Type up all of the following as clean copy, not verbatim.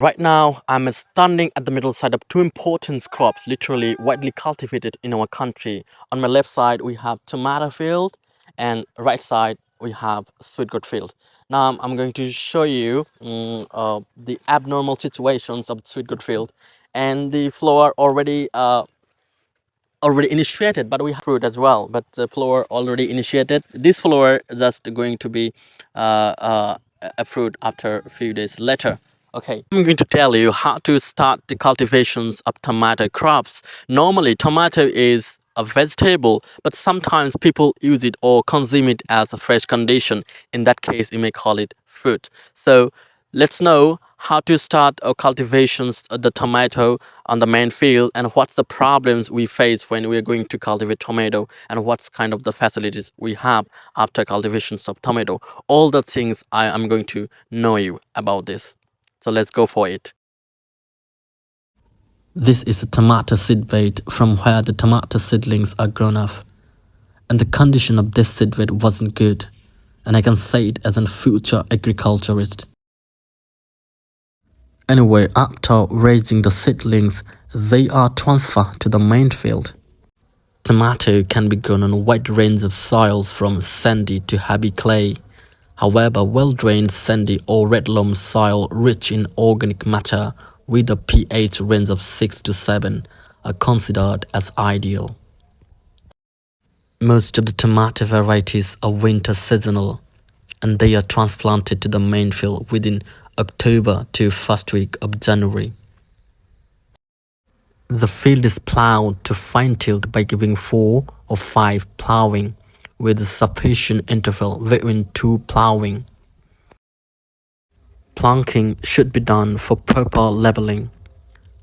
Right now, I'm standing at the middle side of two important crops, literally widely cultivated in our country. On my left side, we have tomato field, and right side we have sweet gourd field. Now, I'm going to show you the abnormal situations of sweet gourd field, and the flower already initiated, but we have fruit as well. But the flower already initiated. This flower is just going to be a fruit after a few days later. Okay, I'm going to tell you how to start the cultivations of tomato crops. Normally, tomato is a vegetable, but sometimes people use it or consume it as a fresh condition. In that case, you may call it fruit. So let's know how to start our cultivations of the tomato on the main field, and what's the problems we face when we are going to cultivate tomato, and what's kind of the facilities we have after cultivations of tomato. All the things I am going to know you about this. So let's go for it. This is a tomato seed bed from where the tomato seedlings are grown up. And the condition of this seed bed wasn't good, and I can say it as a future agriculturist. Anyway, after raising the seedlings, they are transferred to the main field. Tomato can be grown on a wide range of soils from sandy to heavy clay. However, well-drained sandy or red loam soil rich in organic matter with a pH range of 6 to 7 are considered as ideal. Most of the tomato varieties are winter seasonal, and they are transplanted to the main field within October to first week of January. The field is plowed to fine-tilled by giving 4 or 5 plowing, with a sufficient interval between 2 plowing. Planking should be done for proper leveling.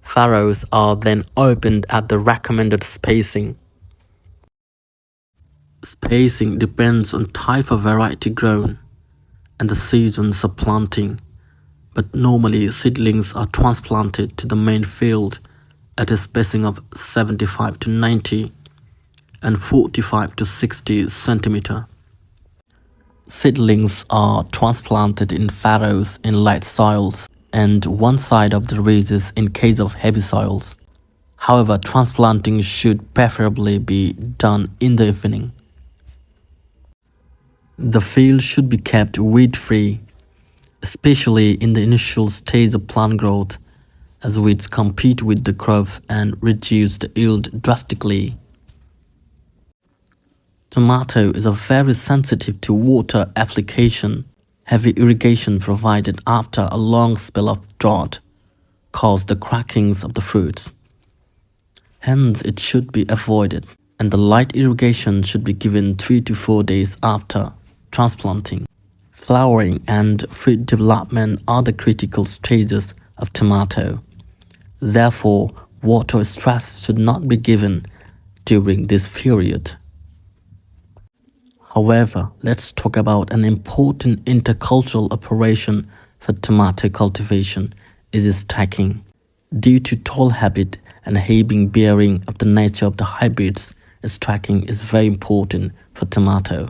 Furrows are then opened at the recommended spacing. Spacing depends on type of variety grown and the seasons of planting, but normally seedlings are transplanted to the main field at a spacing of 75 to 90 and 45 to 60 centimeter. Seedlings are transplanted in furrows in light soils and one side of the ridges in case of heavy soils. However, transplanting should preferably be done in the evening. The field should be kept weed-free, especially in the initial stage of plant growth, as weeds compete with the crop and reduce the yield drastically. Tomato is very sensitive to water application. Heavy irrigation provided after a long spell of drought cause the crackings of the fruits. Hence, it should be avoided, and the light irrigation should be given 3 to 4 days after transplanting. Flowering and fruit development are the critical stages of tomato. Therefore, water stress should not be given during this period. However, let's talk about an important intercultural operation for tomato cultivation is stacking. Due to tall habit and having bearing of the nature of the hybrids, stacking is very important for tomato.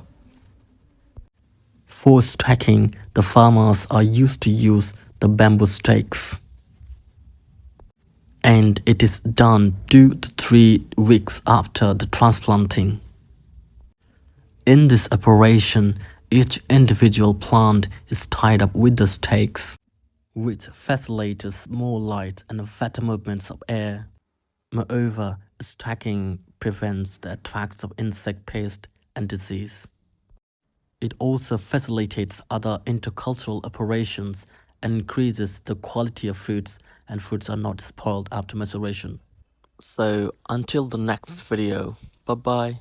For stacking, the farmers are used to use the bamboo stakes, and it is done 2 to 3 weeks after the transplanting. In this operation, each individual plant is tied up with the stakes, which facilitates more light and better movements of air. Moreover, stacking prevents the attacks of insect pest and disease. It also facilitates other intercultural operations and increases the quality of fruits, and fruits are not spoiled after maturation. So until the next video, bye bye.